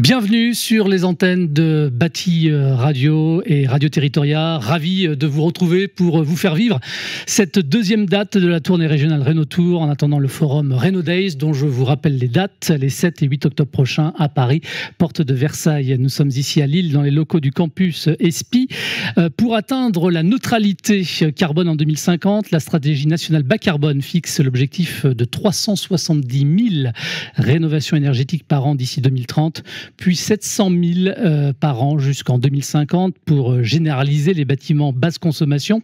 Bienvenue sur les antennes de Bâti Radio et Radio Territoria. Ravi de vous retrouver pour vous faire vivre cette deuxième date de la tournée régionale Renault Tour en attendant le forum Renault Days dont je vous rappelle les dates, les 7 et 8 octobre prochains à Paris, porte de Versailles. Nous sommes ici à Lille dans les locaux du campus ESPI pour atteindre la neutralité carbone en 2050. La stratégie nationale bas carbone fixe l'objectif de 370 000 rénovations énergétiques par an d'ici 2030. Puis 700 000 par an jusqu'en 2050 pour généraliser les bâtiments basse consommation.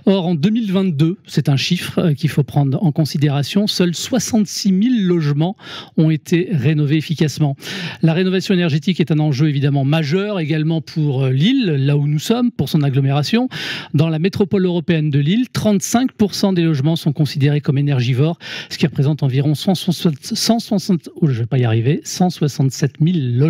Or, en 2022, c'est un chiffre qu'il faut prendre en considération, seuls 66 000 logements ont été rénovés efficacement. La rénovation énergétique est un enjeu évidemment majeur également pour Lille, là où nous sommes, pour son agglomération. Dans la métropole européenne de Lille, 35% des logements sont considérés comme énergivores, ce qui représente environ 167 000 logements,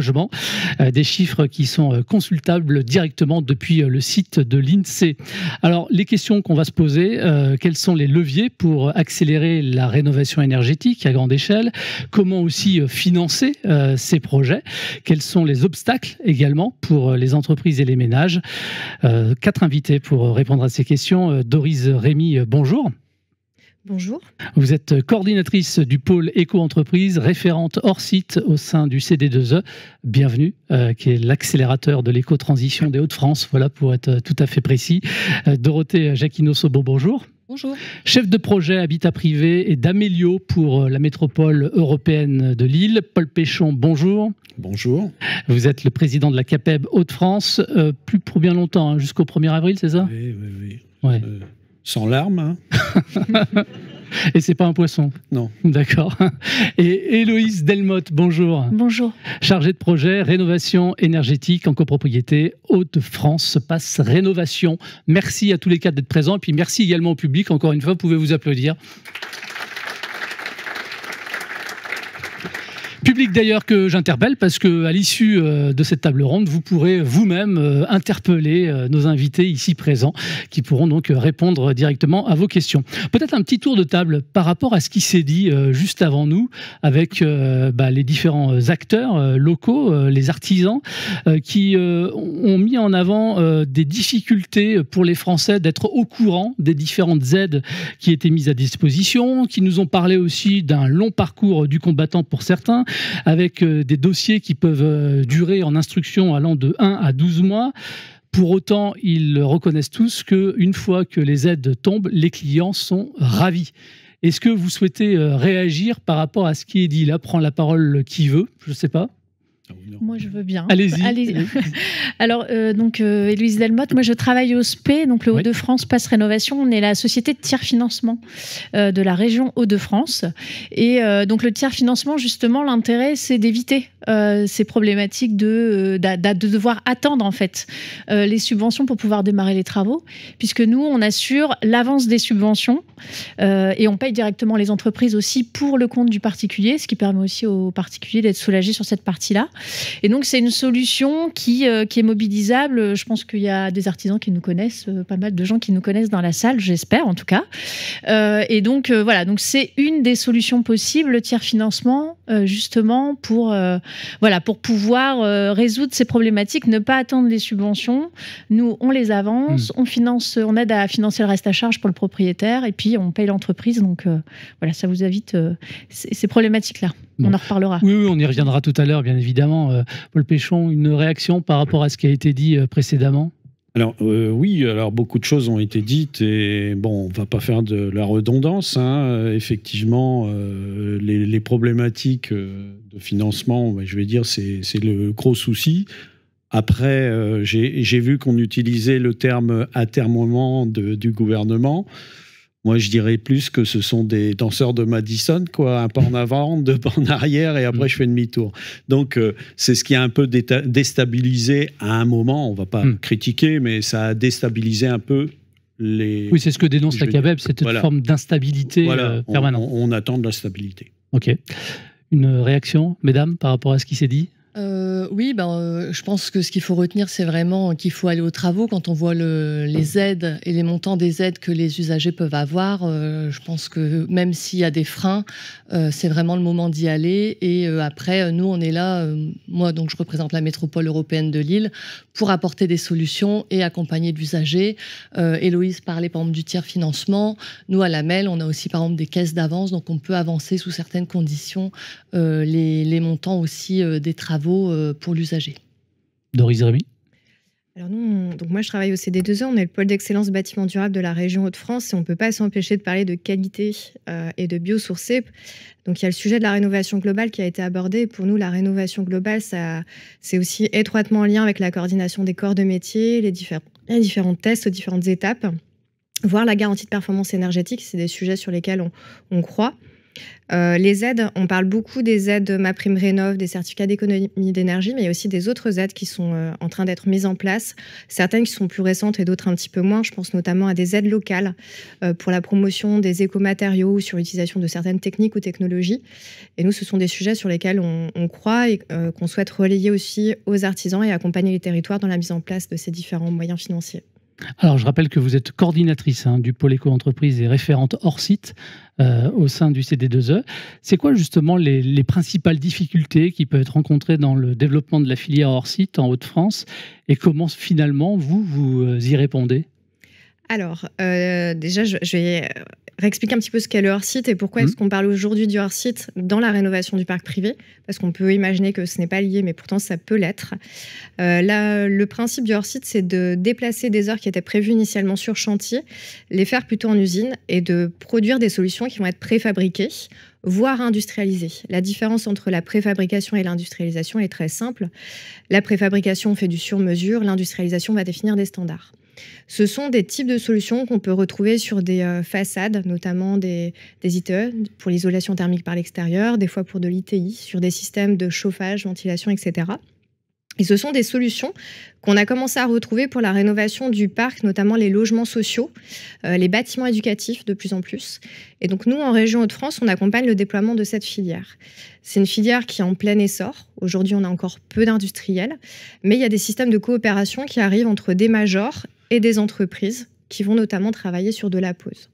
des chiffres qui sont consultables directement depuis le site de l'INSEE. Alors, les questions qu'on va se poser, quels sont les leviers pour accélérer la rénovation énergétique à grande échelle? Comment aussi financer ces projets? Quels sont les obstacles également pour les entreprises et les ménages? 4 invités pour répondre à ces questions. Doris Rémy, bonjour. Bonjour. Vous êtes coordinatrice du pôle éco-entreprise, référente hors site au sein du CD2E. Bienvenue, qui est l'accélérateur de l'éco-transition des Hauts-de-France, voilà pour être tout à fait précis. Dorothée Jacquinot-Sobo, bonjour. Bonjour. Chef de projet Habitat Privé et d'Amélio pour la métropole européenne de Lille. Paul Péchon, bonjour. Bonjour. Vous êtes le président de la CAPEB Hauts-de-France, plus pour bien longtemps, hein, jusqu'au 1er avril, c'est ça? Oui. Ouais. Sans larmes, hein. Et c'est pas un poisson? Non. D'accord. Et Héloïse Delmotte, bonjour. Bonjour. Chargée de projet rénovation énergétique en copropriété Hauts-de-France, Passe Rénovation. Merci à tous les quatre d'être présents et puis merci également au public. Encore une fois, vous pouvez vous applaudir. Public d'ailleurs que j'interpelle parce qu'à l'issue de cette table ronde, vous pourrez vous-même interpeller nos invités ici présents qui pourront donc répondre directement à vos questions. Peut-être un petit tour de table par rapport à ce qui s'est dit juste avant nous avec les différents acteurs locaux, les artisans qui ont mis en avant des difficultés pour les Français d'être au courant des différentes aides qui étaient mises à disposition, qui nous ont parlé aussi d'un long parcours du combattant pour certains, avec des dossiers qui peuvent durer en instruction allant de 1 à 12 mois. Pour autant, ils reconnaissent tous qu'une fois que les aides tombent, les clients sont ravis. Est-ce que vous souhaitez réagir par rapport à ce qui est dit? Là, prend la parole qui veut, je ne sais pas. Moi, je veux bien. Allez-y. Alors, Héloïse Delmotte, moi, je travaille au SPE, donc le Hauts-de-France Passe Rénovation. On est la société de tiers financement de la région Hauts-de-France. Et donc, le tiers financement, justement, l'intérêt, c'est d'éviter ces problématiques de devoir attendre, en fait, les subventions pour pouvoir démarrer les travaux. Puisque nous, on assure l'avance des subventions et on paye directement les entreprises aussi pour le compte du particulier, ce qui permet aussi aux particuliers d'être soulagés sur cette partie-là. Et donc, c'est une solution qui est mobilisable. Je pense qu'il y a des artisans qui nous connaissent, pas mal de gens qui nous connaissent dans la salle, j'espère en tout cas. Et donc, voilà, donc c'est une des solutions possibles, le tiers financement, justement pour pouvoir résoudre ces problématiques, ne pas attendre les subventions. Nous, on les avance, on aide à financer le reste à charge pour le propriétaire et puis on paye l'entreprise. Donc, voilà, ça vous évite ces problématiques-là. Bon. On en reparlera. Oui, on y reviendra tout à l'heure, bien évidemment. Paul Péchon, une réaction par rapport à ce qui a été dit précédemment? Alors oui, alors beaucoup de choses ont été dites et bon, on va pas faire de la redondance, hein. Effectivement, les problématiques de financement, je vais dire, c'est le gros souci. Après, j'ai vu qu'on utilisait le terme atermoiement du gouvernement. Moi, je dirais plus que ce sont des danseurs de Madison, quoi. Un pas en avant, 2 pas en arrière, et après, je fais demi-tour. Donc, c'est ce qui a un peu déstabilisé à un moment. On ne va pas critiquer, mais ça a déstabilisé un peu les... Oui, c'est ce que dénonce la CAPEB, cette forme d'instabilité permanente. On attend de la stabilité. OK. Une réaction, mesdames, par rapport à ce qui s'est dit? Oui, je pense que ce qu'il faut retenir, c'est vraiment qu'il faut aller aux travaux. Quand on voit les aides et les montants des aides que les usagers peuvent avoir, je pense que même s'il y a des freins, c'est vraiment le moment d'y aller. Et après, nous, on est là, moi, donc je représente la métropole européenne de Lille, pour apporter des solutions et accompagner l'usager. Héloïse parlait par exemple du tiers financement. Nous, à la MEL, on a aussi par exemple des caisses d'avance, donc on peut avancer sous certaines conditions les montants aussi des travaux pour l'usager. Doris Rémy. Alors nous, donc moi je travaille au CD2E, on est le pôle d'excellence bâtiment durable de la région Hauts-de-France et on ne peut pas s'empêcher de parler de qualité et de biosourcés. Donc il y a le sujet de la rénovation globale qui a été abordé. Pour nous, la rénovation globale, c'est aussi étroitement en lien avec la coordination des corps de métier, les différents tests aux différentes étapes, voire la garantie de performance énergétique. C'est des sujets sur lesquels on croit. Les aides, on parle beaucoup des aides MaPrimeRénov', des certificats d'économie d'énergie, mais il y a aussi des autres aides qui sont en train d'être mises en place, certaines qui sont plus récentes et d'autres un petit peu moins. Je pense notamment à des aides locales pour la promotion des écomatériaux ou sur l'utilisation de certaines techniques ou technologies. Et nous, ce sont des sujets sur lesquels on croit et qu'on souhaite relayer aussi aux artisans et accompagner les territoires dans la mise en place de ces différents moyens financiers. Alors, je rappelle que vous êtes coordinatrice du pôle éco-entreprise et référente hors site au sein du CD2E. C'est quoi justement les principales difficultés qui peuvent être rencontrées dans le développement de la filière hors site en Hauts-de-France et comment finalement vous y répondez? Alors, déjà, je vais réexpliquer un petit peu ce qu'est le hors-site et pourquoi est-ce qu'on parle aujourd'hui du hors-site dans la rénovation du parc privé, parce qu'on peut imaginer que ce n'est pas lié, mais pourtant ça peut l'être. Le principe du hors-site, c'est de déplacer des heures qui étaient prévues initialement sur chantier, les faire plutôt en usine et de produire des solutions qui vont être préfabriquées, voire industrialisées. La différence entre la préfabrication et l'industrialisation est très simple. La préfabrication fait du sur-mesure, l'industrialisation va définir des standards. Ce sont des types de solutions qu'on peut retrouver sur des façades, notamment des ITE pour l'isolation thermique par l'extérieur, des fois pour de l'ITI, sur des systèmes de chauffage, ventilation, etc. Et ce sont des solutions qu'on a commencé à retrouver pour la rénovation du parc, notamment les logements sociaux, les bâtiments éducatifs de plus en plus. Et donc nous, en région Hauts-de-France, on accompagne le déploiement de cette filière. C'est une filière qui est en plein essor. Aujourd'hui, on a encore peu d'industriels, mais il y a des systèmes de coopération qui arrivent entre des majors et des entreprises qui vont notamment travailler sur de la pose.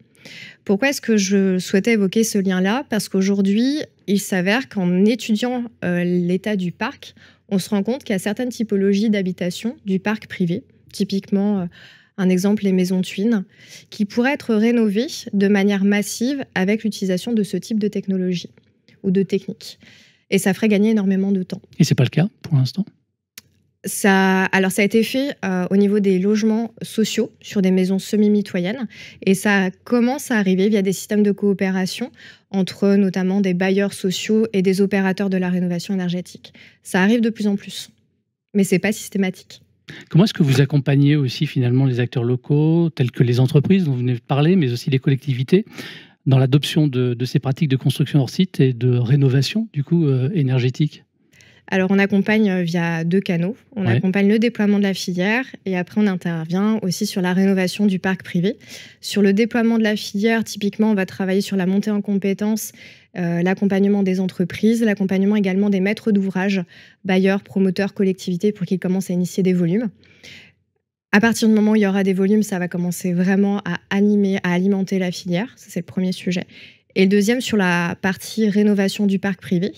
Pourquoi est-ce que je souhaitais évoquer ce lien-là? Parce qu'aujourd'hui, il s'avère qu'en étudiant l'état du parc, on se rend compte qu'il y a certaines typologies d'habitation du parc privé, typiquement un exemple, les maisons Twin, qui pourraient être rénovées de manière massive avec l'utilisation de ce type de technologie ou de technique. Et ça ferait gagner énormément de temps. Et ce n'est pas le cas pour l'instant? Ça a été fait au niveau des logements sociaux sur des maisons semi-mitoyennes et ça commence à arriver via des systèmes de coopération entre notamment des bailleurs sociaux et des opérateurs de la rénovation énergétique. Ça arrive de plus en plus, mais ce n'est pas systématique. Comment est-ce que vous accompagnez aussi finalement les acteurs locaux, tels que les entreprises dont vous venez de parler, mais aussi les collectivités, dans l'adoption de ces pratiques de construction hors site et de rénovation du coup énergétique? Alors, on accompagne via 2 canaux. On accompagne le déploiement de la filière et après, on intervient aussi sur la rénovation du parc privé. Sur le déploiement de la filière, typiquement, on va travailler sur la montée en compétences, l'accompagnement des entreprises, l'accompagnement également des maîtres d'ouvrage, bailleurs, promoteurs, collectivités, pour qu'ils commencent à initier des volumes. À partir du moment où il y aura des volumes, ça va commencer vraiment à alimenter la filière. Ça, c'est le premier sujet. Et le deuxième, sur la partie rénovation du parc privé,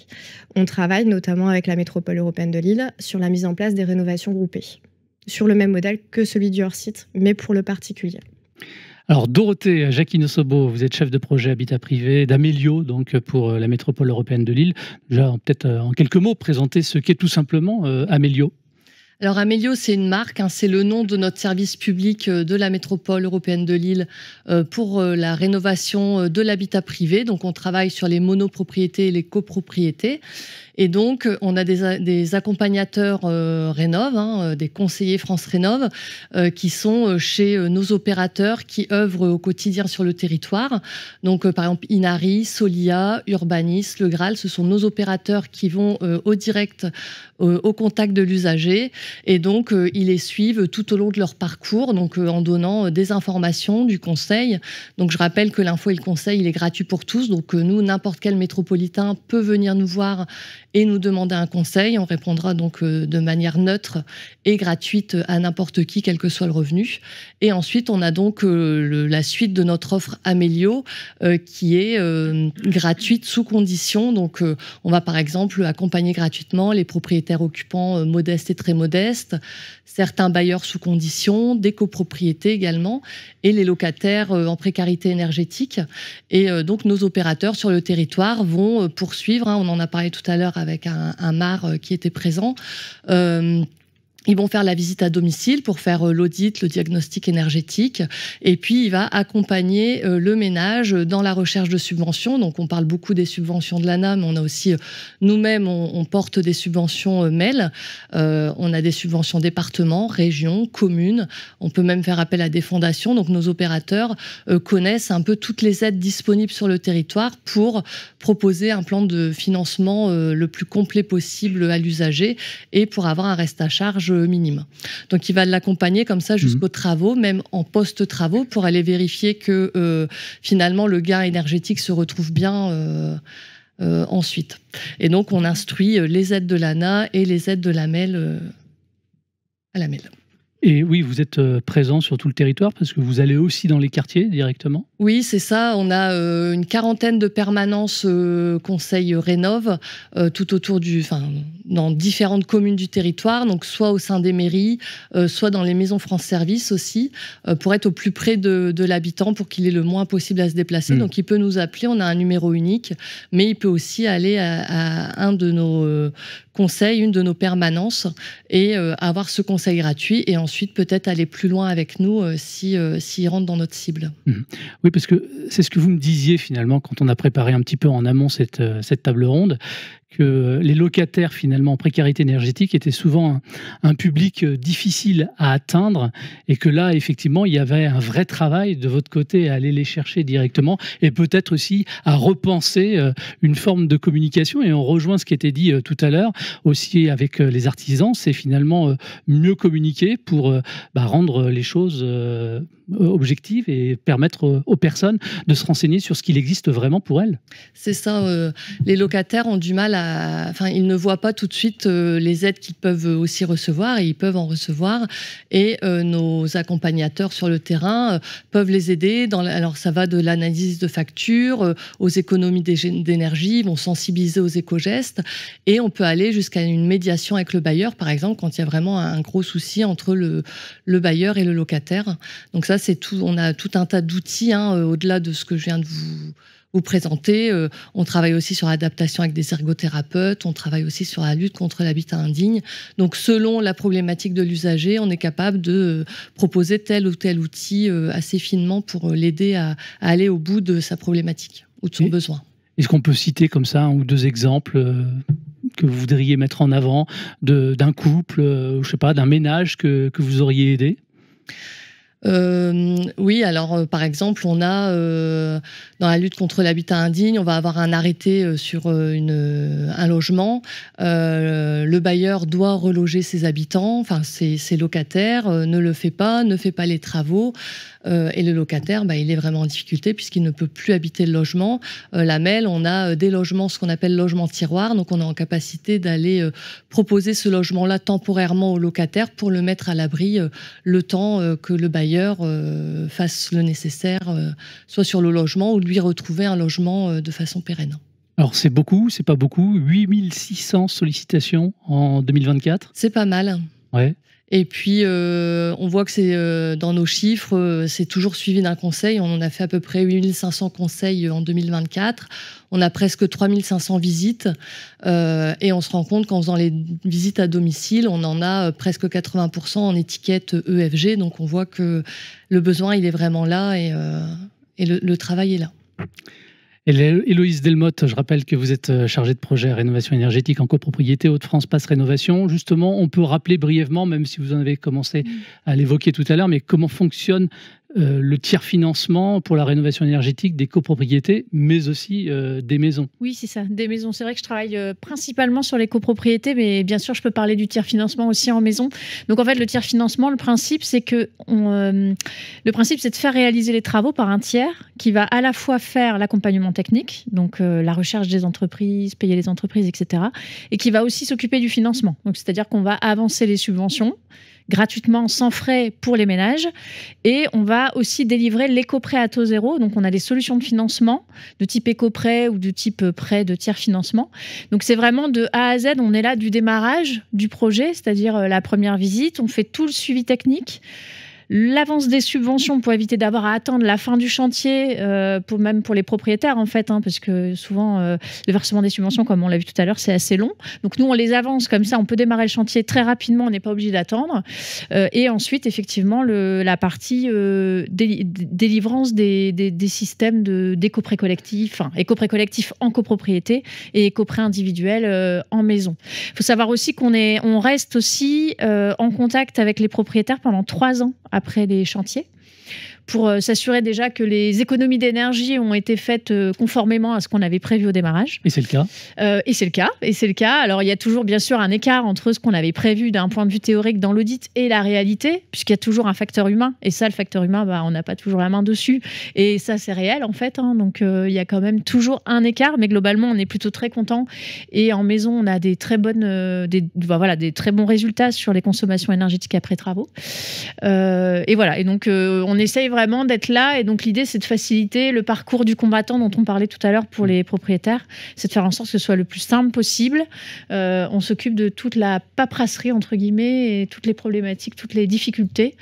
on travaille notamment avec la métropole européenne de Lille sur la mise en place des rénovations groupées, sur le même modèle que celui du hors-site, mais pour le particulier. Alors Dorothée Jacquino-Sobo, vous êtes chef de projet Habitat Privé d'Amélio, donc pour la métropole européenne de Lille. Déjà, peut-être en quelques mots, présenter ce qu'est tout simplement Amélio. Alors Amélio, c'est une marque, c'est le nom de notre service public de la métropole européenne de Lille pour la rénovation de l'habitat privé. Donc on travaille sur les monopropriétés et les copropriétés. Et donc, on a des accompagnateurs Rénov', des conseillers France Rénov', qui sont chez nos opérateurs qui œuvrent au quotidien sur le territoire. Donc, par exemple, Inari, Solia, Urbanis, Le Graal, ce sont nos opérateurs qui vont au direct, au contact de l'usager. Et donc, ils les suivent tout au long de leur parcours, donc en donnant des informations, du conseil. Donc, je rappelle que l'info et le conseil, il est gratuit pour tous. Donc, nous, n'importe quel métropolitain peut venir nous voir et nous demander un conseil. On répondra donc de manière neutre et gratuite à n'importe qui, quel que soit le revenu. Et ensuite, on a donc la suite de notre offre Amélio qui est gratuite sous condition. Donc, on va par exemple accompagner gratuitement les propriétaires occupants modestes et très modestes, certains bailleurs sous condition, des copropriétés également, et les locataires en précarité énergétique. Et donc, nos opérateurs sur le territoire vont poursuivre, on en a parlé tout à l'heure avec un MAR qui était présent, ils vont faire la visite à domicile pour faire l'audit, le diagnostic énergétique. Et puis, il va accompagner le ménage dans la recherche de subventions. Donc, on parle beaucoup des subventions de l'ANA, mais on a aussi, nous-mêmes, on porte des subventions MEL. On a des subventions départements, régions, communes. On peut même faire appel à des fondations. Donc, nos opérateurs connaissent un peu toutes les aides disponibles sur le territoire pour proposer un plan de financement le plus complet possible à l'usager et pour avoir un reste à charge minime. Donc, il va l'accompagner comme ça jusqu'aux travaux, même en post-travaux, pour aller vérifier que finalement le gain énergétique se retrouve bien ensuite. Et donc, on instruit les aides de l'ANA et les aides de la MEL à la MEL. Et oui, vous êtes présent sur tout le territoire parce que vous allez aussi dans les quartiers directement? Oui, c'est ça. On a une quarantaine de permanences conseil rénov tout autour dans différentes communes du territoire, donc soit au sein des mairies, soit dans les maisons France Service aussi, pour être au plus près de l'habitant, pour qu'il ait le moins possible à se déplacer. Donc il peut nous appeler, on a un numéro unique, mais il peut aussi aller à un de nos conseils, une de nos permanences, et avoir ce conseil gratuit, et ensuite peut-être aller plus loin avec nous s'il rentre dans notre cible. Oui, parce que c'est ce que vous me disiez finalement quand on a préparé un petit peu en amont cette table ronde, que les locataires finalement en précarité énergétique étaient souvent un public difficile à atteindre et que là effectivement il y avait un vrai travail de votre côté à aller les chercher directement et peut-être aussi à repenser une forme de communication. Et on rejoint ce qui était dit tout à l'heure aussi avec les artisans, c'est finalement mieux communiquer pour rendre les choses objectives et permettre aux personnes de se renseigner sur ce qu'il existe vraiment pour elles. C'est ça, les locataires ont du mal ils ne voient pas tout de suite les aides qu'ils peuvent aussi recevoir, et ils peuvent en recevoir, et nos accompagnateurs sur le terrain peuvent les aider. Alors ça va de l'analyse de factures aux économies d'énergie, ils vont sensibiliser aux éco-gestes, et on peut aller jusqu'à une médiation avec le bailleur, par exemple, quand il y a vraiment un gros souci entre le bailleur et le locataire. Donc ça, c'est tout. On a tout un tas d'outils, au-delà de ce que je viens de vous présenter. On travaille aussi sur l'adaptation avec des ergothérapeutes, on travaille aussi sur la lutte contre l'habitat indigne. Donc, selon la problématique de l'usager, on est capable de proposer tel ou tel outil assez finement pour l'aider à aller au bout de sa problématique ou de son besoin. Est-ce qu'on peut citer comme ça un ou deux exemples que vous voudriez mettre en avant d'un couple, je sais pas, d'un ménage que vous auriez aidé ? Oui, alors par exemple, on a dans la lutte contre l'habitat indigne, on va avoir un arrêté sur un logement. Le bailleur doit reloger ses habitants, ses locataires, ne le fait pas les travaux. Et le locataire, il est vraiment en difficulté puisqu'il ne peut plus habiter le logement. La MEL, on a des logements, ce qu'on appelle logement tiroir, donc on est en capacité d'aller proposer ce logement-là temporairement au locataire pour le mettre à l'abri le temps que le bailleur fasse le nécessaire, soit sur le logement ou lui retrouver un logement de façon pérenne. Alors c'est beaucoup, c'est pas beaucoup, 8600 sollicitations en 2024 ? C'est pas mal. Ouais. Et puis, on voit que c'est dans nos chiffres, c'est toujours suivi d'un conseil. On en a fait à peu près 8500 conseils en 2024. On a presque 3500 visites. Et on se rend compte qu'en faisant les visites à domicile, on en a presque 80% en étiquette EFG. Donc, on voit que le besoin, il est vraiment là et le travail est là. Héloïse Delmotte, je rappelle que vous êtes chargée de projet rénovation énergétique en copropriété Hauts-de-France Passe Rénovation. Justement, on peut rappeler brièvement, même si vous en avez commencé à l'évoquer tout à l'heure, mais comment fonctionne le tiers-financement pour la rénovation énergétique des copropriétés, mais aussi des maisons. Oui, c'est ça, des maisons. C'est vrai que je travaille principalement sur les copropriétés, mais bien sûr, je peux parler du tiers-financement aussi en maison. Donc, en fait, le tiers-financement, le principe, c'est de faire réaliser les travaux par un tiers qui va à la fois faire l'accompagnement technique, donc la recherche des entreprises, payer les entreprises, etc., et qui va aussi s'occuper du financement. Donc, c'est-à-dire qu'on va avancer les subventions gratuitement, sans frais pour les ménages. Et on va aussi délivrer l'éco-prêt à taux zéro. Donc, on a des solutions de financement de type éco-prêt ou de type prêt de tiers-financement. Donc, c'est vraiment de A à Z. On est là du démarrage du projet, c'est-à-dire la première visite. On fait tout le suivi technique. L'avance des subventions pour éviter d'avoir à attendre la fin du chantier, même pour les propriétaires en fait, parce que souvent le versement des subventions, comme on l'a vu tout à l'heure, c'est assez long. Donc nous on les avance comme ça, on peut démarrer le chantier très rapidement, on n'est pas obligé d'attendre. Et ensuite effectivement la partie délivrance des systèmes d'éco-prêt collectif, éco-prêt collectif en copropriété et éco-prêt individuel en maison. Il faut savoir aussi qu'on reste aussi en contact avec les propriétaires pendant 3 ans après les chantiers, pour s'assurer déjà que les économies d'énergie ont été faites conformément à ce qu'on avait prévu au démarrage. Et c'est le cas. Et c'est le cas. Alors, il y a toujours, bien sûr, un écart entre ce qu'on avait prévu d'un point de vue théorique dans l'audit et la réalité, puisqu'il y a toujours un facteur humain. Et ça, le facteur humain, on n'a pas toujours la main dessus. Et ça, c'est réel, en fait. Donc, il y a quand même toujours un écart. Mais globalement, on est plutôt très content. Et en maison, on a des très très bons résultats sur les consommations énergétiques après travaux. Et voilà. Et donc, on essaye vraiment d'être là, et donc l'idée c'est de faciliter le parcours du combattant dont on parlait tout à l'heure pour les propriétaires, c'est de faire en sorte que ce soit le plus simple possible. On s'occupe de toute la paperasserie entre guillemets et toutes les problématiques, toutes les difficultés.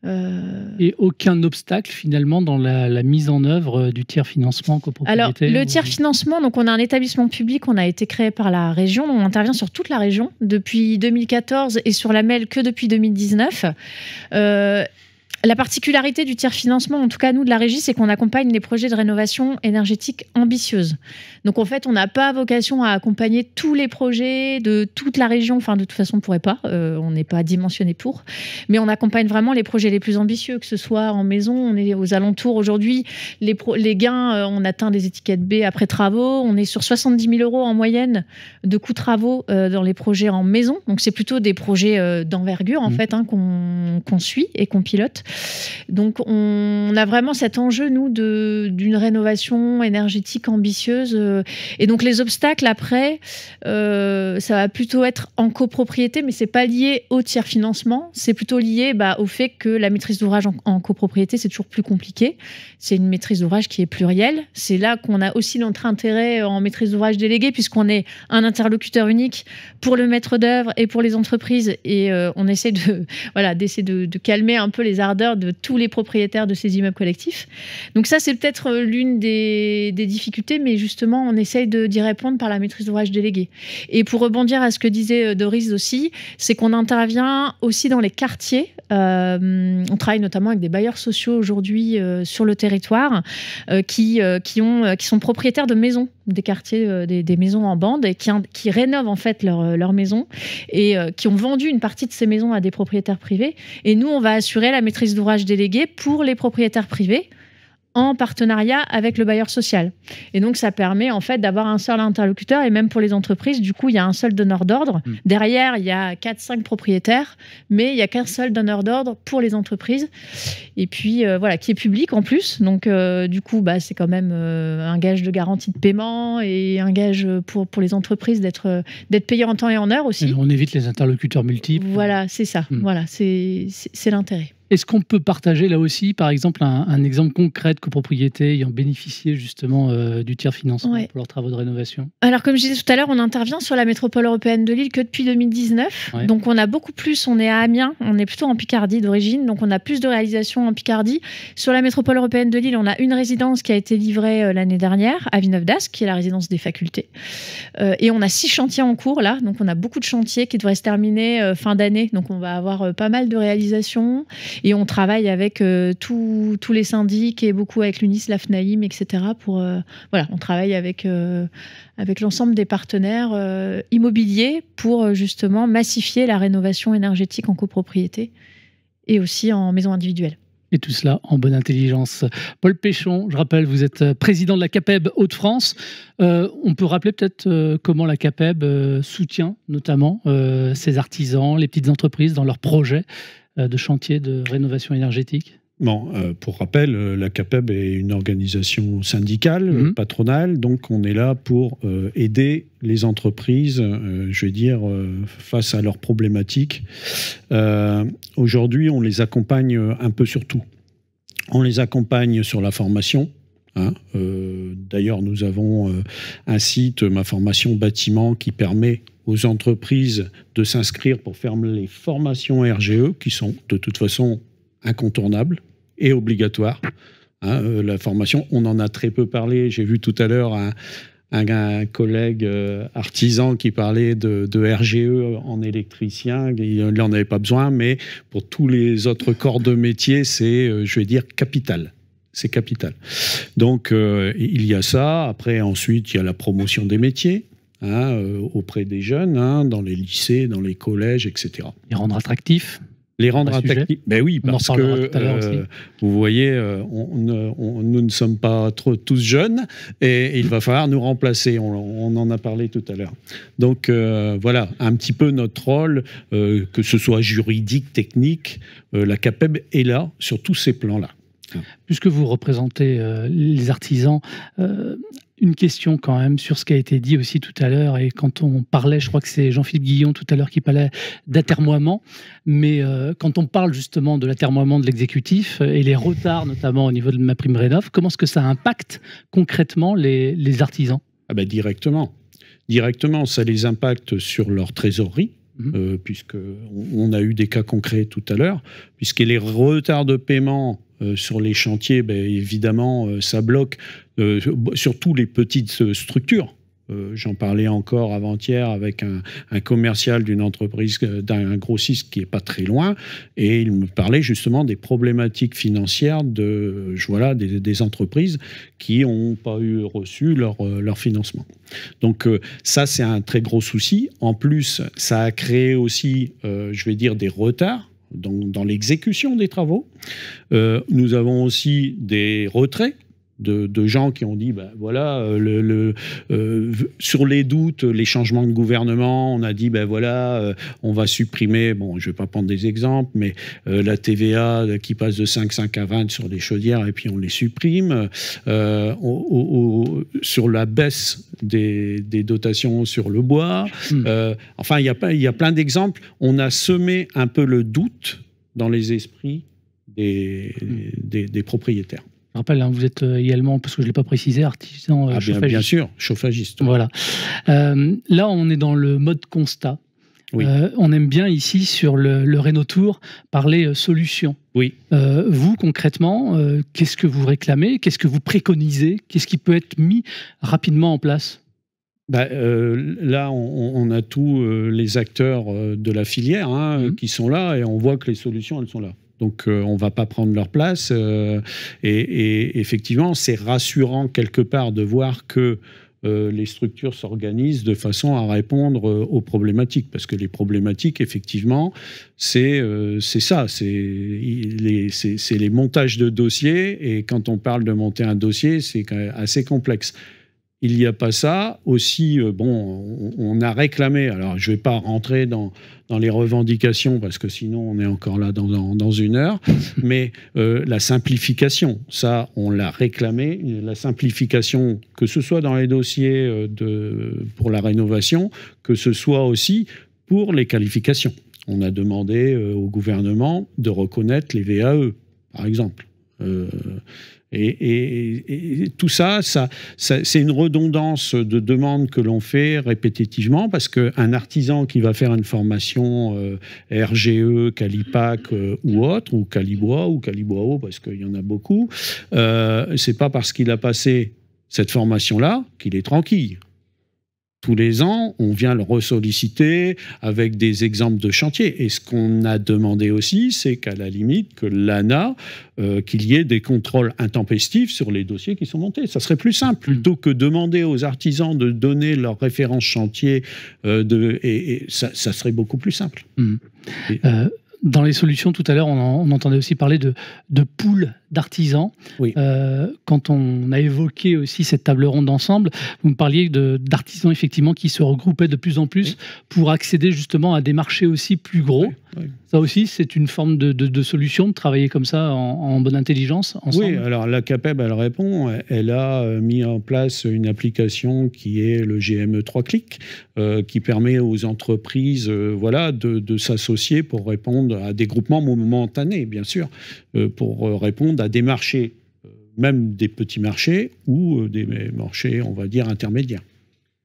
Et aucun obstacle finalement dans la mise en œuvre du tiers-financement copropriété. Alors le tiers-financement, donc on a un établissement public, on a été créé par la région, on intervient sur toute la région depuis 2014 et sur la MEL que depuis 2019. La particularité du tiers-financement, en tout cas nous de la régie, c'est qu'on accompagne les projets de rénovation énergétique ambitieuses. Donc en fait, on n'a pas vocation à accompagner tous les projets de toute la région. Enfin, de toute façon, on ne pourrait pas. On n'est pas dimensionné pour. Mais on accompagne vraiment les projets les plus ambitieux, que ce soit en maison. On est aux alentours aujourd'hui. Les gains, on atteint des étiquettes B après travaux. On est sur 70 000 € en moyenne de coûts travaux dans les projets en maison. Donc c'est plutôt des projets d'envergure en fait qu'on suit et qu'on pilote. Donc on a vraiment cet enjeu nous d'une rénovation énergétique ambitieuse, et donc les obstacles après ça va plutôt être en copropriété, mais c'est pas lié au tiers financement, c'est plutôt lié au fait que la maîtrise d'ouvrage en copropriété c'est toujours plus compliqué, c'est une maîtrise d'ouvrage qui est plurielle, c'est là qu'on a aussi notre intérêt en maîtrise d'ouvrage déléguée puisqu'on est un interlocuteur unique pour le maître d'œuvre et pour les entreprises, et on essaie de calmer un peu les ardeurs de tous les propriétaires de ces immeubles collectifs. Donc ça, c'est peut-être l'une des difficultés, mais justement, on essaye d'y répondre par la maîtrise d'ouvrage déléguée. Et pour rebondir à ce que disait Doris aussi, c'est qu'on intervient aussi dans les quartiers. On travaille notamment avec des bailleurs sociaux aujourd'hui sur le territoire qui sont propriétaires de maisons, des quartiers, des maisons en bande, et qui rénovent en fait leurs maisons et qui ont vendu une partie de ces maisons à des propriétaires privés. Et nous, on va assurer la maîtrise d'ouvrage déléguée pour les propriétaires privés en partenariat avec le bailleur social. Et donc, ça permet en fait d'avoir un seul interlocuteur, et même pour les entreprises, du coup, il y a un seul donneur d'ordre. Derrière, il y a 4-5 propriétaires, mais il n'y a qu'un seul donneur d'ordre pour les entreprises. Et puis, qui est public en plus. Donc, du coup, c'est quand même un gage de garantie de paiement et un gage pour les entreprises d'être payées en temps et en heure aussi. Et on évite les interlocuteurs multiples. Voilà, c'est ça. Voilà, c'est l'intérêt. Est-ce qu'on peut partager là aussi, par exemple, un exemple concret de copropriété ayant bénéficié justement du tiers-financement pour leurs travaux de rénovation? Alors, comme je disais tout à l'heure, on intervient sur la métropole européenne de Lille que depuis 2019. Ouais. Donc, on a beaucoup plus, on est à Amiens, on est plutôt en Picardie d'origine, donc on a plus de réalisations en Picardie. Sur la métropole européenne de Lille, on a une résidence qui a été livrée l'année dernière à Villeneuve-d'Ascq, qui est la résidence des facultés. Et on a 6 chantiers en cours là, donc on a beaucoup de chantiers qui devraient se terminer fin d'année. Donc, on va avoir pas mal de réalisations. Et on travaille avec tous les syndics et beaucoup avec l'UNIS, la FNAIM, etc. On travaille avec l'ensemble des partenaires immobiliers pour justement massifier la rénovation énergétique en copropriété et aussi en maison individuelle. Et tout cela en bonne intelligence. Paul Péchon, je rappelle, vous êtes président de la CAPEB Hauts-de-France. On peut rappeler peut-être comment la CAPEB soutient notamment ces artisans, les petites entreprises dans leurs projets de chantier de rénovation énergétique? Bon, pour rappel, la CAPEB est une organisation syndicale, patronale, donc on est là pour aider les entreprises, je vais dire, face à leurs problématiques. Aujourd'hui, on les accompagne un peu sur tout. On les accompagne sur la formation. D'ailleurs, nous avons un site, Ma Formation Bâtiment, qui permet aux entreprises de s'inscrire pour faire les formations RGE, qui sont de toute façon incontournable et obligatoire. La formation, on en a très peu parlé. J'ai vu tout à l'heure un collègue artisan qui parlait de RGE en électricien. Il n'en avait pas besoin, mais pour tous les autres corps de métier, c'est, je vais dire, capital. C'est capital. Donc, il y a ça. Après, ensuite, il y a la promotion des métiers. Auprès des jeunes, dans les lycées, dans les collèges, etc. Les rendre attractifs. Les rendre attractifs. Ben oui, parce que vous voyez, nous ne sommes pas tous jeunes et il va falloir nous remplacer. On en a parlé tout à l'heure. Donc voilà, un petit peu notre rôle, que ce soit juridique, technique, la CAPEB est là sur tous ces plans-là. Puisque vous représentez les artisans, une question quand même sur ce qui a été dit aussi tout à l'heure, et quand on parlait, je crois que c'est Jean-Philippe Guillon tout à l'heure qui parlait d'atermoiement, mais quand on parle justement de l'atermoiement de l'exécutif et les retards notamment au niveau de MaPrimeRénov', comment est-ce que ça impacte concrètement les artisans? Directement. Directement, ça les impacte sur leur trésorerie. Puisqu'on a eu des cas concrets tout à l'heure, puisque les retards de paiement sur les chantiers, évidemment, ça bloque surtout les petites structures. J'en parlais encore avant-hier avec un commercial d'une entreprise, d'un grossiste qui n'est pas très loin, et il me parlait justement des problématiques financières des entreprises qui n'ont pas reçu leur financement. Donc ça, c'est un très gros souci. En plus, ça a créé aussi, je vais dire, des retards dans l'exécution des travaux. Nous avons aussi des retraits de gens qui ont dit, sur les doutes, les changements de gouvernement, on a dit, on va supprimer, je ne vais pas prendre des exemples, mais la TVA qui passe de 5,5 à 20 sur les chaudières, et puis on les supprime. Sur la baisse des dotations sur le bois. Enfin, il y a plein d'exemples. On a semé un peu le doute dans les esprits des propriétaires. Je rappelle, vous êtes également, parce que je ne l'ai pas précisé, artisan chauffagiste. Bien sûr, chauffagiste. Voilà. Là, on est dans le mode constat. Oui. On aime bien ici, sur le Rénotour, parler solution. Oui. Vous, concrètement, qu'est-ce que vous réclamez? Qu'est-ce que vous préconisez? Qu'est-ce qui peut être mis rapidement en place? Là, on a tous les acteurs de la filière qui sont là, et on voit que les solutions, elles sont là. Donc, on ne va pas prendre leur place. Et effectivement, c'est rassurant quelque part de voir que les structures s'organisent de façon à répondre aux problématiques. Parce que les problématiques, effectivement, c'est ça. C'est les montages de dossiers. Et quand on parle de monter un dossier, c'est quand même assez complexe. Il n'y a pas ça. Aussi, on a réclamé, alors je ne vais pas rentrer dans les revendications, parce que sinon on est encore là dans une heure, mais la simplification, ça, on l'a réclamé. La simplification, que ce soit dans les dossiers pour la rénovation, que ce soit aussi pour les qualifications. On a demandé au gouvernement de reconnaître les VAE, par exemple. Et tout ça, c'est une redondance de demandes que l'on fait répétitivement, parce qu'un artisan qui va faire une formation RGE, Calipac ou autre, ou Calibois ou Caliboao, parce qu'il y en a beaucoup, c'est pas parce qu'il a passé cette formation-là qu'il est tranquille. Tous les ans, on vient le ressolliciter avec des exemples de chantier. Et ce qu'on a demandé aussi, c'est qu'à la limite, que l'ANA, qu'il y ait des contrôles intempestifs sur les dossiers qui sont montés. Ça serait plus simple, plutôt que demander aux artisans de donner leur référence chantier, et ça serait beaucoup plus simple. Dans les solutions, tout à l'heure, on entendait aussi parler de pools d'artisans. Oui. Quand on a évoqué aussi cette table ronde ensemble, vous me parliez d'artisans effectivement qui se regroupaient de plus en plus pour accéder justement à des marchés aussi plus gros. Oui. Ça aussi, c'est une forme de solution, de travailler comme ça en bonne intelligence ensemble. Oui, alors la CAPEB, elle répond. Elle a mis en place une application qui est le GME 3 clics, qui permet aux entreprises de s'associer pour répondre à des groupements momentanés, bien sûr, pour répondre à des marchés, même des petits marchés ou des marchés, on va dire, intermédiaires.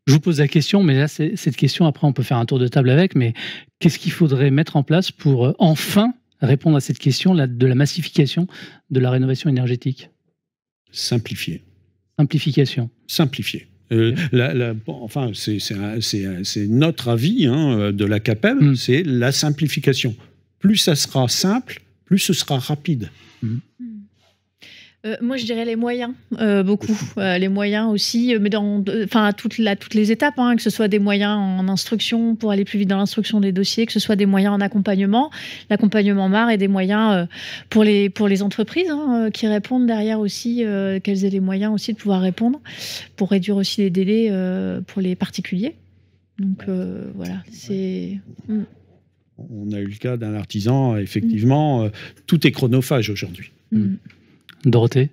Je vous pose la question, mais là, cette question, après, on peut faire un tour de table avec, mais qu'est-ce qu'il faudrait mettre en place pour enfin répondre à cette question de la massification de la rénovation énergétique? Simplifier. Simplification. Simplifier. Enfin, c'est notre avis de la CAPEB, c'est la simplification. Plus ça sera simple, plus ce sera rapide. Moi, je dirais les moyens, beaucoup. Les moyens aussi, mais à toutes les étapes, que ce soit des moyens en instruction pour aller plus vite dans l'instruction des dossiers, que ce soit des moyens en accompagnement, l'accompagnement MAR, et des moyens pour les entreprises qui répondent derrière aussi, qu'elles aient les moyens aussi de pouvoir répondre, pour réduire aussi les délais pour les particuliers. Donc voilà, c'est... On a eu le cas d'un artisan, effectivement, tout est chronophage aujourd'hui. Dorothée?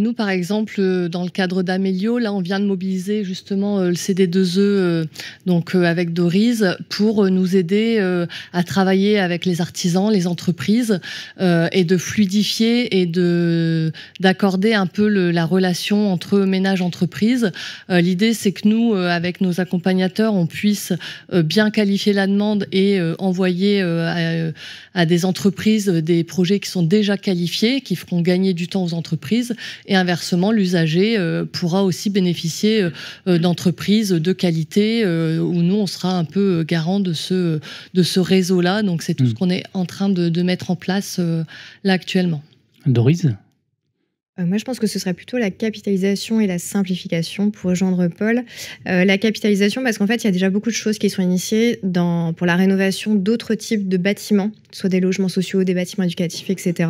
Nous, par exemple, dans le cadre d'Amélio, là, on vient de mobiliser justement le CD2E avec Doris pour nous aider à travailler avec les artisans, les entreprises et de fluidifier et d'accorder un peu la relation entre ménages et entreprises. L'idée, c'est que nous, avec nos accompagnateurs, on puisse bien qualifier la demande et envoyer à des entreprises des projets qui sont déjà qualifiés, qui feront gagner du temps aux entreprises. Et inversement, l'usager pourra aussi bénéficier d'entreprises de qualité où nous, on sera un peu garant de ce réseau-là. Donc, c'est tout ce qu'on est en train de mettre en place là actuellement. Doris? Moi, je pense que ce serait plutôt la capitalisation et la simplification pour rejoindre Paul. La capitalisation, parce qu'en fait, il y a déjà beaucoup de choses qui sont initiées pour la rénovation d'autres types de bâtiments, soit des logements sociaux, des bâtiments éducatifs, etc.,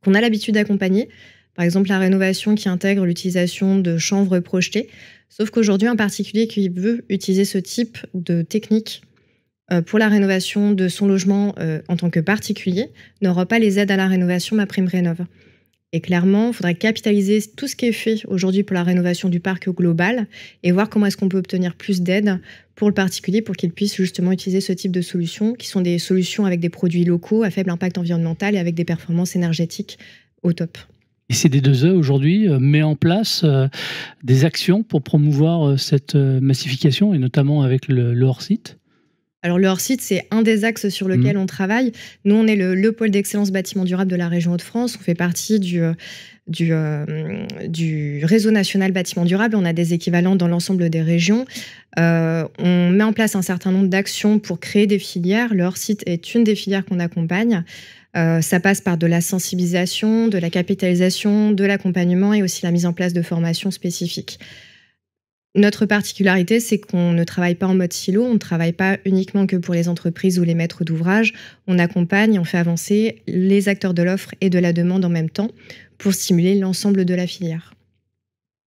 qu'on a l'habitude d'accompagner. Par exemple, la rénovation qui intègre l'utilisation de chanvre projetée. Sauf qu'aujourd'hui, un particulier qui veut utiliser ce type de technique pour la rénovation de son logement en tant que particulier n'aura pas les aides à la rénovation MaPrimeRénov'. Et clairement, il faudrait capitaliser tout ce qui est fait aujourd'hui pour la rénovation du parc au global et voir comment est-ce qu'on peut obtenir plus d'aide pour le particulier pour qu'il puisse justement utiliser ce type de solutions qui sont des solutions avec des produits locaux à faible impact environnemental et avec des performances énergétiques au top. Et CD2E, aujourd'hui, met en place des actions pour promouvoir cette massification, et notamment avec le hors-site? Alors, le hors-site, c'est un des axes sur lequel on travaille. Nous, on est le pôle d'excellence bâtiment durable de la région Hauts-de-France. On fait partie du réseau national bâtiment durable. On a des équivalents dans l'ensemble des régions. On met en place un certain nombre d'actions pour créer des filières. Le hors-site est une des filières qu'on accompagne. Ça passe par de la sensibilisation, de la capitalisation, de l'accompagnement et aussi la mise en place de formations spécifiques. Notre particularité, c'est qu'on ne travaille pas en mode silo, on ne travaille pas uniquement que pour les entreprises ou les maîtres d'ouvrage. On accompagne et on fait avancer les acteurs de l'offre et de la demande en même temps pour stimuler l'ensemble de la filière.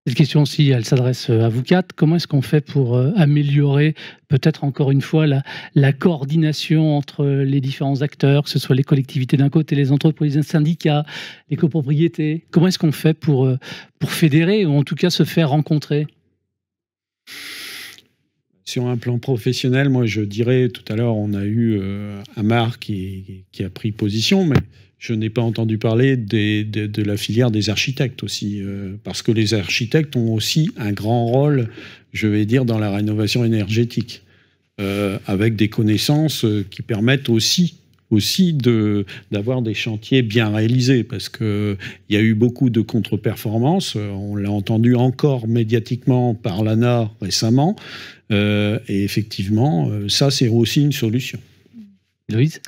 Cette question aussi, elle s'adresse à vous quatre. Comment est-ce qu'on fait pour améliorer, peut-être encore une fois, la coordination entre les différents acteurs, que ce soit les collectivités d'un côté, les entreprises, les syndicats, les copropriétés? Comment est-ce qu'on fait pour fédérer ou en tout cas se faire rencontrer? Sur un plan professionnel, moi je dirais, tout à l'heure on a eu Amar qui a pris position, mais je n'ai pas entendu parler de la filière des architectes aussi, parce que les architectes ont aussi un grand rôle, je vais dire, dans la rénovation énergétique, avec des connaissances qui permettent aussi d'avoir des chantiers bien réalisés, parce qu'il y a eu beaucoup de contre-performances. On l'a entendu encore médiatiquement par l'ANA récemment. Et effectivement, ça, c'est aussi une solution. Louise ?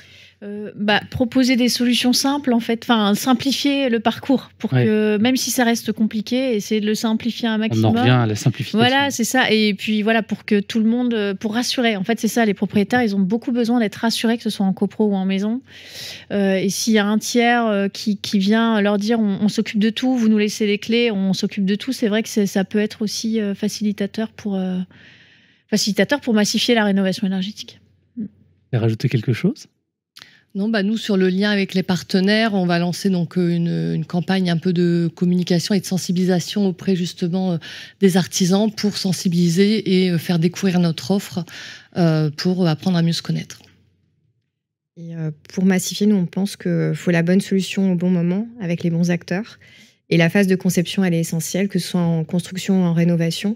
Proposer des solutions simples, en fait, simplifier le parcours pour que, même si ça reste compliqué, essayer de le simplifier un maximum. On en revient à la simplification. Voilà, c'est ça. Et puis voilà, pour que tout le monde, pour rassurer. En fait, c'est ça, les propriétaires, ils ont beaucoup besoin d'être rassurés, que ce soit en copro ou en maison. Et s'il y a un tiers qui vient leur dire on s'occupe de tout, vous nous laissez les clés, on s'occupe de tout, c'est vrai que ça peut être aussi facilitateur pour massifier la rénovation énergétique. Vous avez rajouté quelque chose ? Non, nous, sur le lien avec les partenaires, on va lancer donc une campagne un peu de communication et de sensibilisation auprès justement des artisans pour sensibiliser et faire découvrir notre offre pour apprendre à mieux se connaître. Et pour massifier, nous, on pense qu'il faut la bonne solution au bon moment avec les bons acteurs. Et la phase de conception, elle est essentielle, que ce soit en construction ou en rénovation.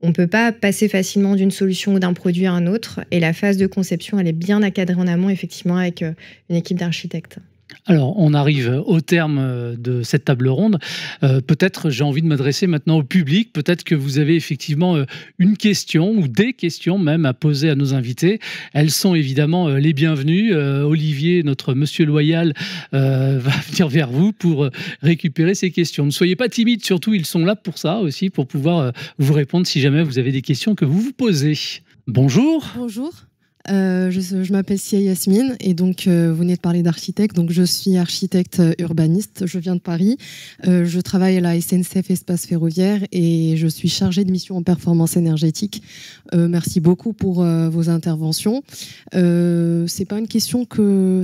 On ne peut pas passer facilement d'une solution ou d'un produit à un autre. Et la phase de conception, elle est bien encadrée en amont, effectivement, avec une équipe d'architectes. Alors, on arrive au terme de cette table ronde. Peut-être, j'ai envie de m'adresser maintenant au public. Peut-être que vous avez effectivement une question ou des questions même à poser à nos invités. Elles sont évidemment les bienvenues. Olivier, notre monsieur loyal, va venir vers vous pour récupérer ces questions. Ne soyez pas timides, surtout, ils sont là pour ça aussi, pour pouvoir vous répondre si jamais vous avez des questions que vous vous posez. Bonjour. Bonjour. Je m'appelle Sia Yasmine et donc vous venez de parler d'architecte, donc je suis architecte urbaniste, je viens de Paris, je travaille à la SNCF Espace Ferroviaire et je suis chargée de mission en performance énergétique. Merci beaucoup pour vos interventions. C'est pas une question que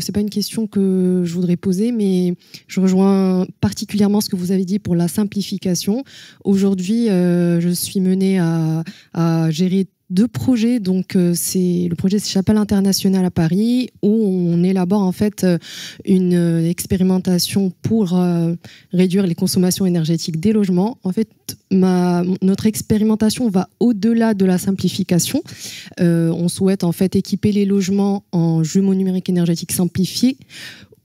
je voudrais poser, mais je rejoins particulièrement ce que vous avez dit pour la simplification. Aujourd'hui, je suis menée à gérer 2 projets. Donc le projet c'est Chapelle Internationale à Paris, où on élabore en fait une expérimentation pour réduire les consommations énergétiques des logements. En fait, notre expérimentation va au-delà de la simplification. On souhaite en fait équiper les logements en jumeaux numériques énergétiques simplifiés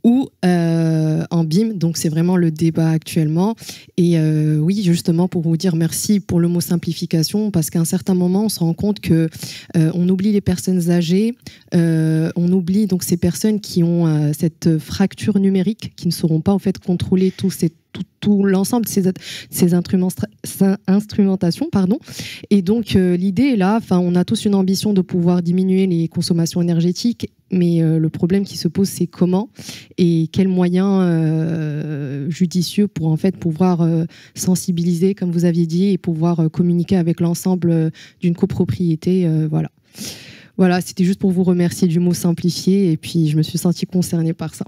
ou en BIM, donc c'est vraiment le débat actuellement. Et oui, justement, pour vous dire merci pour le mot simplification, parce qu'à un certain moment, on se rend compte que on oublie les personnes âgées, on oublie donc ces personnes qui ont cette fracture numérique, qui ne sauront pas en fait contrôler tout l'ensemble de ces instrumentations, pardon. Et donc l'idée est là, on a tous une ambition de pouvoir diminuer les consommations énergétiques, mais le problème qui se pose, c'est comment et quels moyens judicieux pour en fait pouvoir sensibiliser, comme vous aviez dit, et pouvoir communiquer avec l'ensemble d'une copropriété. Voilà, c'était juste pour vous remercier du mot simplifié, et puis je me suis sentie concernée par ça.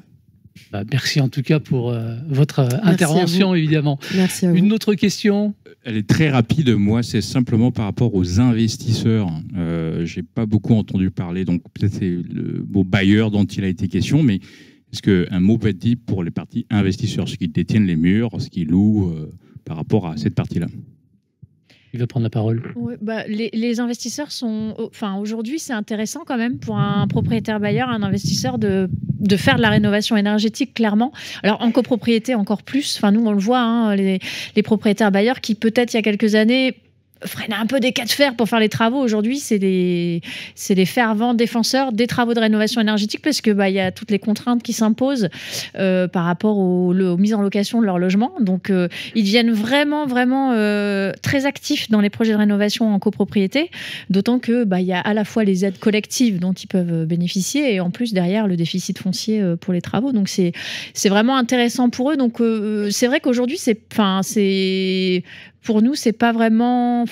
Merci en tout cas pour votre intervention, évidemment. Merci à vous. Une autre question ? Elle est très rapide. Moi, c'est simplement par rapport aux investisseurs. Je n'ai pas beaucoup entendu parler, donc peut-être c'est le mot bailleur dont il a été question, mais est-ce qu'un mot peut être dit pour les parties investisseurs, ceux qui détiennent les murs, ceux qui louent, par rapport à cette partie-là ? Il va prendre la parole. Oui, les investisseurs sont... aujourd'hui, c'est intéressant quand même pour un propriétaire bailleur, un investisseur de faire de la rénovation énergétique, clairement. Alors, en copropriété, encore plus. Nous, on le voit, les propriétaires bailleurs qui, peut-être, il y a quelques années, freiner un peu des cas de fer pour faire les travaux. Aujourd'hui, c'est des fervents défenseurs des travaux de rénovation énergétique, parce que y a toutes les contraintes qui s'imposent par rapport aux mises en location de leur logement. Donc, ils deviennent vraiment, vraiment très actifs dans les projets de rénovation en copropriété, d'autant que y a à la fois les aides collectives dont ils peuvent bénéficier, et en plus, derrière, le déficit foncier pour les travaux. Donc, c'est vraiment intéressant pour eux. Donc, c'est vrai qu'aujourd'hui, pour nous, c'est pas vraiment...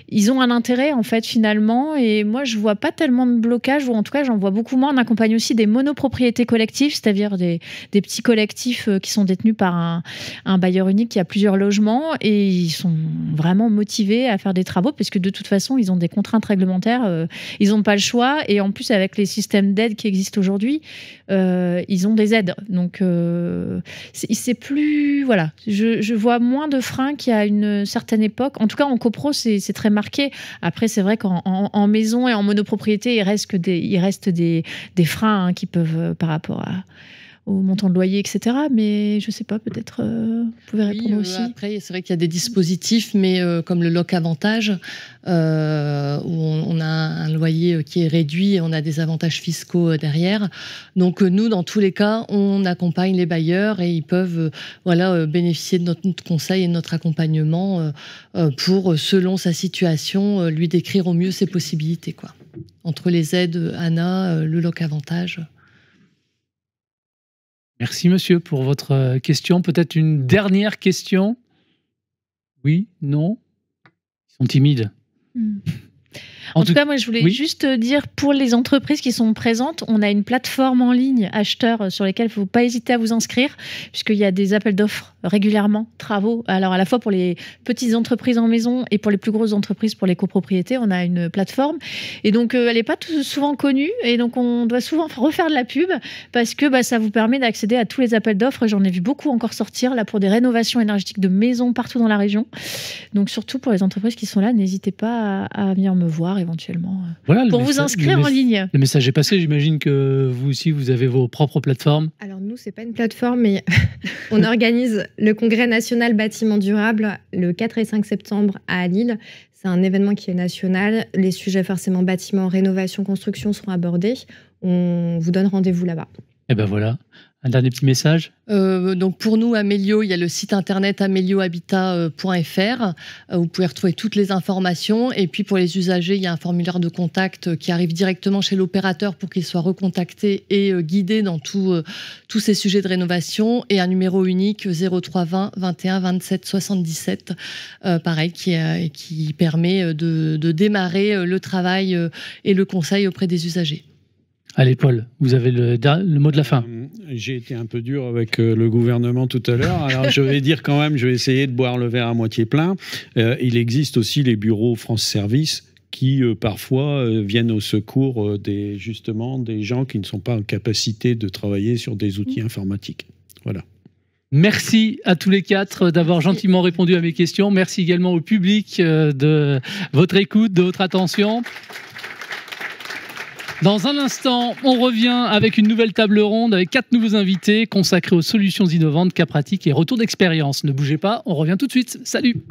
ils ont un intérêt, en fait, finalement. Et moi, je vois pas tellement de blocage, ou en tout cas, j'en vois beaucoup moins. On accompagne aussi des monopropriétés collectives, c'est-à-dire des petits collectifs qui sont détenus par un bailleur unique qui a plusieurs logements, et ils sont vraiment motivés à faire des travaux, parce que de toute façon, ils ont des contraintes réglementaires. Ils n'ont pas le choix. Et en plus, avec les systèmes d'aide qui existent aujourd'hui, ils ont des aides. Donc, c'est plus... Voilà. Je vois moins de freins qu'il y a une certaine époque. En tout cas, en copro, c'est très marqué. Après, c'est vrai qu'en maison et en monopropriété, il reste des freins qui peuvent, par rapport au montant de loyer, etc. Mais je ne sais pas, peut-être vous pouvez répondre aussi. Après, c'est vrai qu'il y a des dispositifs, mais comme le loc avantage, où on a un loyer qui est réduit et on a des avantages fiscaux derrière. Donc nous, dans tous les cas, on accompagne les bailleurs et ils peuvent bénéficier de notre conseil et de notre accompagnement pour, selon sa situation, lui décrire au mieux ses possibilités, quoi. Entre les aides ANA, le loc avantage. Merci monsieur pour votre question. Peut-être une dernière question? Oui? Non? Ils sont timides. En tout cas, moi, je voulais juste dire, pour les entreprises qui sont présentes, on a une plateforme en ligne acheteurs sur lesquelles il ne faut pas hésiter à vous inscrire, puisqu'il y a des appels d'offres régulièrement, travaux. Alors, à la fois pour les petites entreprises en maison et pour les plus grosses entreprises, pour les copropriétés, on a une plateforme. Et donc, elle n'est pas souvent connue. Et donc, on doit souvent refaire de la pub parce que ça vous permet d'accéder à tous les appels d'offres. J'en ai vu beaucoup encore sortir là pour des rénovations énergétiques de maisons partout dans la région. Donc, surtout pour les entreprises qui sont là, n'hésitez pas à venir me voir éventuellement pour vous inscrire en ligne. Le message est passé, j'imagine que vous aussi, vous avez vos propres plateformes. Alors nous, c'est pas une plateforme, mais on organise le Congrès national bâtiment durable le 4 et 5 septembre à Lille. C'est un événement qui est national. Les sujets forcément bâtiment, rénovation, construction seront abordés. On vous donne rendez-vous là-bas. Et ben voilà. Un dernier petit message. Donc pour nous, Amélio, il y a le site internet améliohabitat.fr. Vous pouvez retrouver toutes les informations. Et puis pour les usagers, il y a un formulaire de contact qui arrive directement chez l'opérateur pour qu'il soit recontacté et guidé dans tous ces sujets de rénovation. Et un numéro unique 03 20 21 27 77, pareil, qui permet de démarrer le travail et le conseil auprès des usagers. Allez, Paul, vous avez le mot de la fin. J'ai été un peu dur avec le gouvernement tout à l'heure. Alors, je vais dire quand même, je vais essayer de boire le verre à moitié plein. Il existe aussi les bureaux France Service qui, parfois, viennent au secours des gens qui ne sont pas en capacité de travailler sur des outils informatiques. Voilà. Merci à tous les quatre d'avoir gentiment répondu à mes questions. Merci également au public de votre écoute, de votre attention. Dans un instant, on revient avec une nouvelle table ronde avec 4 nouveaux invités consacrés aux solutions innovantes, cas pratiques et retours d'expérience. Ne bougez pas, on revient tout de suite. Salut!